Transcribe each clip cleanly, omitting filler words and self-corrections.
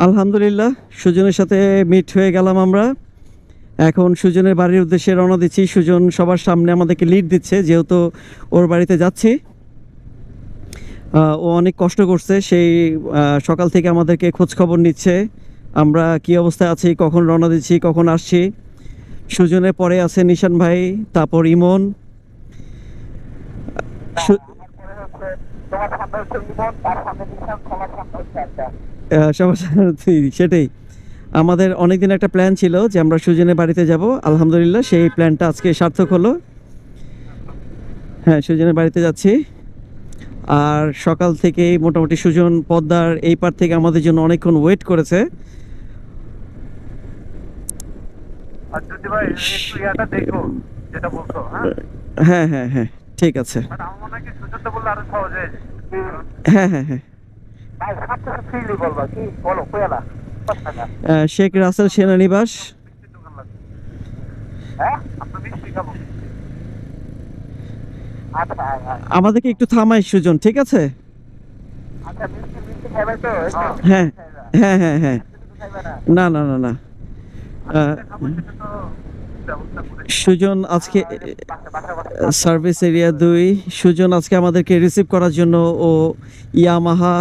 আলহামদুলিল্লাহ, সুজনের সাথে মিট হয়ে গেলাম আমরা। এখন সুজনের বাড়ির উদ্দেশ্যে রওনা দিচ্ছি। সুজন সবার সামনে আমাদেরকে লিড দিচ্ছে, যেহেতু ওর বাড়িতে যাচ্ছি। ও অনেক কষ্ট করছে, সেই সকাল থেকে আমাদেরকে খোঁজ খবর নিচ্ছে আমরা কি অবস্থায় আছি, কখন রওনা দিচ্ছি, কখন আসছি। সুজনের পরে আছে নিশান ভাই, তারপর ইমন। সু- সবার সেটাই। আমাদের অনেকদিন একটা প্ল্যান ছিল যে আমরা সুজনের বাড়িতে যাব। আলহামদুলিল্লাহ, সেই প্ল্যানটা আজকে সার্থক হলো। হ্যাঁ, সুজনের বাড়িতে যাচ্ছি। আর সকাল থেকেই মোটামুটি সুজন পদ্মার এই পার থেকে আমাদের জন্য অনেকক্ষণ ওয়েট করেছে। আর যদি ভাই একটু ইয়াটা দেখো যেটা বলছো, হ্যাঁ হ্যাঁ হ্যাঁ হ্যাঁ, ঠিক আছে। বাট আমার মনে হয় কি সুযোগটা বললে আরো সহজ হয়ে যায়। হ্যাঁ হ্যাঁ হ্যাঁ। ভাই সবচেয়ে ফ্রিলি বলবা কি বলো কোয়ালা 5 টাকা শেখ রাসেল সেনানিবাস। মিষ্টির দোকান লাগবে, হ্যাঁ আমরা মিষ্টি খাবো। আচ্ছা আমাদেরকে একটু থামাই সুজন, ঠিক আছে? আচ্ছা মিষ্টি মিষ্টি খাবে তো হ্যাঁ হ্যাঁ হ্যাঁ হ্যাঁ। খাইবে না না না না না। আহ, খাবো সেটা তো ব্যবস্থা করে সুজন আজকে বাসা বাসা সার্ভিস এরিয়া 2, সুজন আজকে আমাদেরকে রিসিভ করার জন্য ও ইয়ামাহা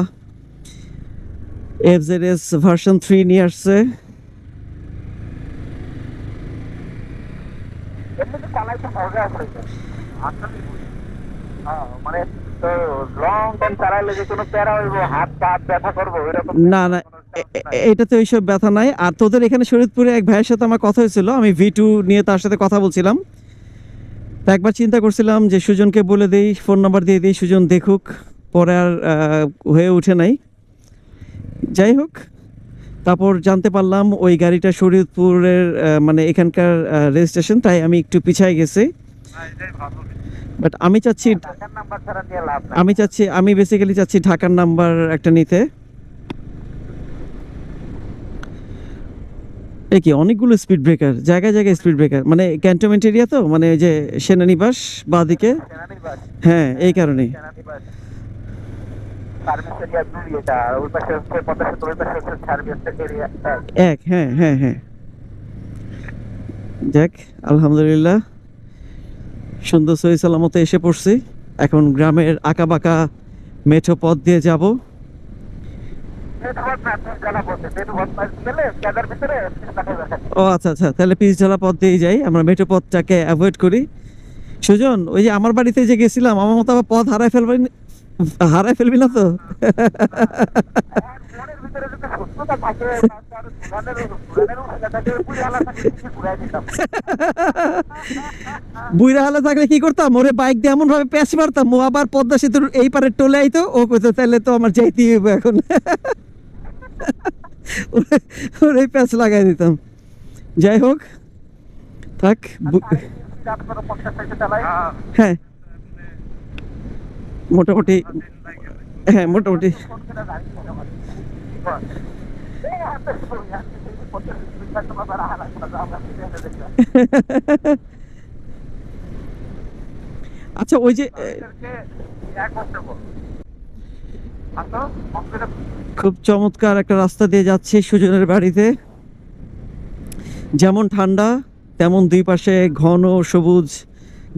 এফজেডএস ভার্সন 3 নিয়ে আসছে। এমনিতে চালাইতে মজা আছে আসলে হ্যাঁ মানে তো লং টাইম চালাইলে যে কোনো প্যারা হইব হাত পা ব্যথা করবো এরকম না না, এটাতে ওইসব ব্যথা নাই। আর তোদের এখানে শরীয়তপুরে এক ভাইয়ের সাথে আমার কথা হয়েছিল, আমি V2 নিয়ে তার সাথে কথা বলছিলাম। তা একবার চিন্তা করছিলাম যে সুজনকে বলে দেই, ফোন নাম্বার দিয়ে দিই, সুজন দেখুক। পরে আর হয়ে ওঠে নাই। যাই হোক, তারপর জানতে পারলাম ওই গাড়িটা শরীয়তপুরের মানে এখানকার রেজিস্ট্রেশন, তাই আমি একটু পিছায় গেছি। এটাই ভালো। বাট আমি চাচ্ছি, টাকার নাম্বার ছাড়া নিয়ে লাভ নাই আমি বেসিক্যালি চাচ্ছি ঢাকার নাম্বার একটা নিতে। এ কি অনেকগুলো স্পিড ব্রেকার, জায়গায় জায়গায় স্পিড ব্রেকার, মানে ক্যান্টনমেন্ট এরিয়া তো, মানে ওই যে সেনানিবাস বাদিকে। সেনানিবাস হ্যাঁ, এই কারণেই। সেনানিবাস সার্ভিস এরিয়া 2 এটা ওই পাশে হচ্ছে পদ্মা সেতু ওই পাশে হচ্ছে সার্ভিস এরিয়া 1 হ্যাঁ হ্যাঁ হ্যাঁ। যাক, আলহামদুলিল্লাহ, সুন্দর সহি সালামতে এসে পড়ছি। এখন গ্রামের আঁকা বাঁকা মেঠো পথ দিয়ে যাব। পেটুয়ার ট্রাফিক জানা বলছে পেটুয়ার পাশ গেলে ক্যাদার ভিতরে দেখা যাবে ও আচ্ছা আচ্ছা, তাহলে পিচঢালা পথ দিয়েই যাই, আমরা মেঠো পথটাকে অ্যাভয়েড করি। সুজন, ওই যে আমার বাড়িতে যে গেছিলাম, আমার মতো আবার পথ হারাই ফেলবি না তো? মনের ভিতরে যদি সুস্থতা থাকে আর ঘুরানোর থাকে পুরো আলাদা থাকে ঘুরাই দিতাম বুইরা হালে থাকলে কি করতাম, ওরে বাইক দিয়ে এমন ভাবে প্যাচ মারতাম, ও আবার পদ্মা সেতুর এই পারে টলে আইতো, ও কইতো তাহলে তো আমার যাইতেই হইব এখন। ওর এই প্যাচ লাগাই দিতাম। যাই হোক, থাক। আপনারা 50 টাকা চালাই হ্যাঁ, মোটামুটি। হ্যাঁ, মোটামুটি। আচ্ছা, ওই যে খুব চমৎকার একটা রাস্তা দিয়ে যাচ্ছি সুজনের বাড়িতে। যেমন ঠান্ডা, তেমন দুই পাশে ঘন সবুজ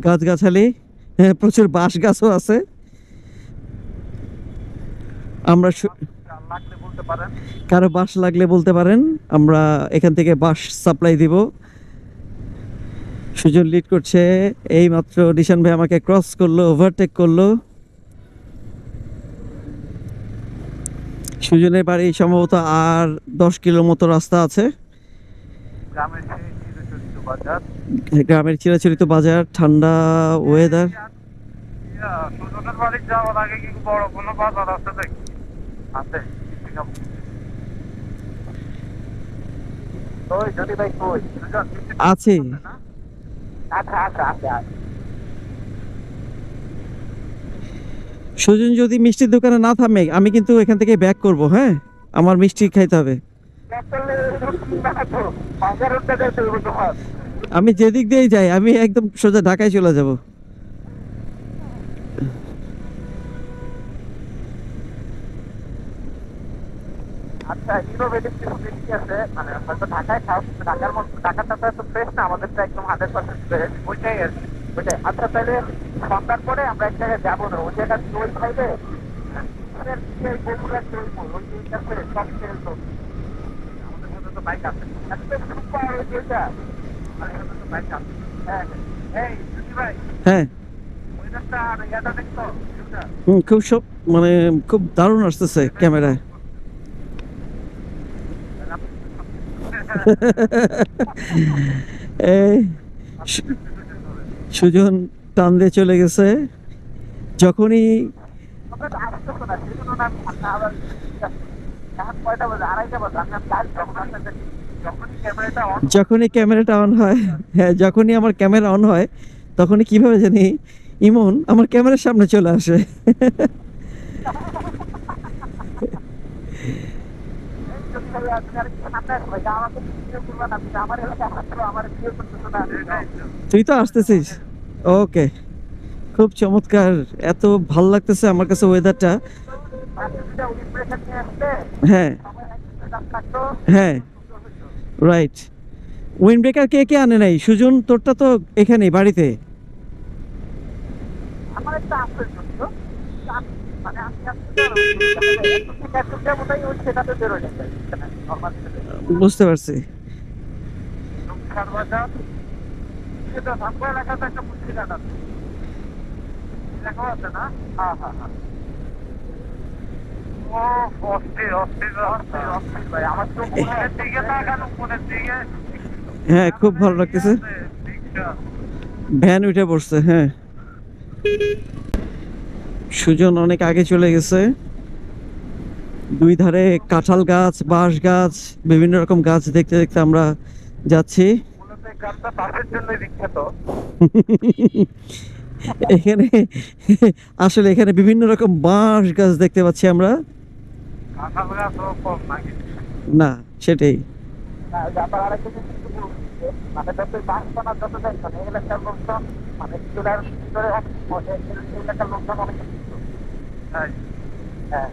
গাছগাছালি। হ্যাঁ, প্রচুর বাঁশ গাছও আছে। আমরা লাগলে বলতে পারেন কারো বাঁশ লাগলে বলতে পারেন, আমরা এখান থেকে বাঁশ সাপ্লাই দিব। সুজন লিড করছে। এই মাত্র নিশান ভাই আমাকে ক্রস করলো, ওভারটেক করলো। সুজনের বাড়ি সম্ভবত আর 10 কিলো মতো রাস্তা আছে। গ্রামের সেই চিরচরিত বাজার গ্রামের চিরাচরিত বাজার, ঠান্ডা ওয়েদার। সুজনের বাড়ি যাওয়ার আগে কি বড় কোনো বাজার আছে দেখি আছে ওই যদি ভাই কই আছে। আচ্ছা আচ্ছা আচ্ছা সুজন যদি মিষ্টির দোকানে না থামে, আমি কিন্তু এখান থেকে ব্যাক করব। হ্যাঁ, আমার মিষ্টি খাইতে হবে। আমি যেদিক দিয়েই যাই, আমি একদম সোজা ঢাকায় চলে যাব। আচ্ছা, ইনোভেটিভ কিছু জিনিস আছে, মানে হয়তো ঢাকায় খাও, কিন্তু ঢাকার মতো, ঢাকাটা তো এত ফ্রেশ না, আমাদেরটা একদম 100% ফ্রেশ, ওইটাই আর কি। ওইটাই। আচ্ছা, তাহলে সন্ধ্যার পরে আমরা এক জায়গায় যাবো না, ওই জায়গায় দই খাইবে, আমাদের যে বগুড়ার দই, ওই দইটা করে সব তেল তো, আমাদের সাথে তো বাইক আছে, একদম সুপার ওই দইটা, আমাদের সাথে তো বাইক আছে। হ্যাঁ, হ্যাঁ। এই সুজি ভাই, হ্যাঁ, ওইটা আর ইয়াটা দেখতো, ভিউটা? খুব সব মানে খুব দারুণ আসতেছে ক্যামেরায়। এই সুজন টান দিয়ে চলে গেছে যখনই আমরা তো আসতেছো না, সেই জন্য না আমি আবার এখন কয়টা বাজে? 2:30 বাজে। আমি লাইভ যখন আসতে যখনই ক্যামেরাটা অন, যখনই ক্যামেরাটা অন হয়, হ্যাঁ যখনই আমার ক্যামেরা অন হয় তখনই কিভাবে জানি ইমন আমার ক্যামেরার সামনে চলে আসে। যদি ভাই আপনি আর কিছু সামনে আসবে, এটা আমাকে ভিডিও করবেন, আপনি আমার এলাকায় আসছো, আমার ভিডিও করতেছো না। তুই তো আসতেছিস, ওকে, খুব চমৎকার, এত ভাল লাগতেছে আমার কাছে ওয়েদারটা। আপনি যদি উইন্ড ব্রেকার নিয়ে আসলে হ্যাঁ, সময় একটা কাজ থাকতো, হ্যাঁ, রাইট। উইন্ড ব্রেকার কে কে আনে নাই? সুজন তোরটা তো এখানেই বাড়িতে। আমার একটা আছে যদিও, মানে আমি আসলে বোধহয় ওই সেটাতে বেরোয় যায় নর্মাল। বুঝতে পারছি। সেটা ধানপুর এলাকাতে একটা মুসলিঘাট আছে, লেখাও আছে না? হ্যাঁ, হ্যাঁ, হ্যাঁ। ও অস্থির, অস্থির, অস্থির, অস্থির ভাই, আমার চোখ উপরের দিকে তাকান, উপরের দিকে। হ্যাঁ, খুব ভালো লাগতেছে। ভ্যান উঠে পড়ছে, হ্যাঁ। সুজন অনেক আগে চলে গেছে। দুই ধারে কাঁঠাল গাছ, বাঁশ গাছ, বিভিন্ন রকম গাছ দেখতে দেখতে আমরা যাচ্ছি। মূলত এই গ্রামটা বাসের জন্যই বিখ্যাত। এখানে আসলে এখানে বিভিন্ন রকম বাঁশ গাছ দেখতে পাচ্ছি আমরা। কাঁঠাল গাছও কম নাকি? না, সেটাই। না, ওই যে আবার আরেকটা জিনিস একটু বলছি যে, মানে যতই বাঁশপানা যত দেখবেন, এই এলাকার লোকজন মানে চুলার ভিতরে এই এলাকার লোকজন অনেক শিক্ষিত। হ্যাঁ, হ্যাঁ।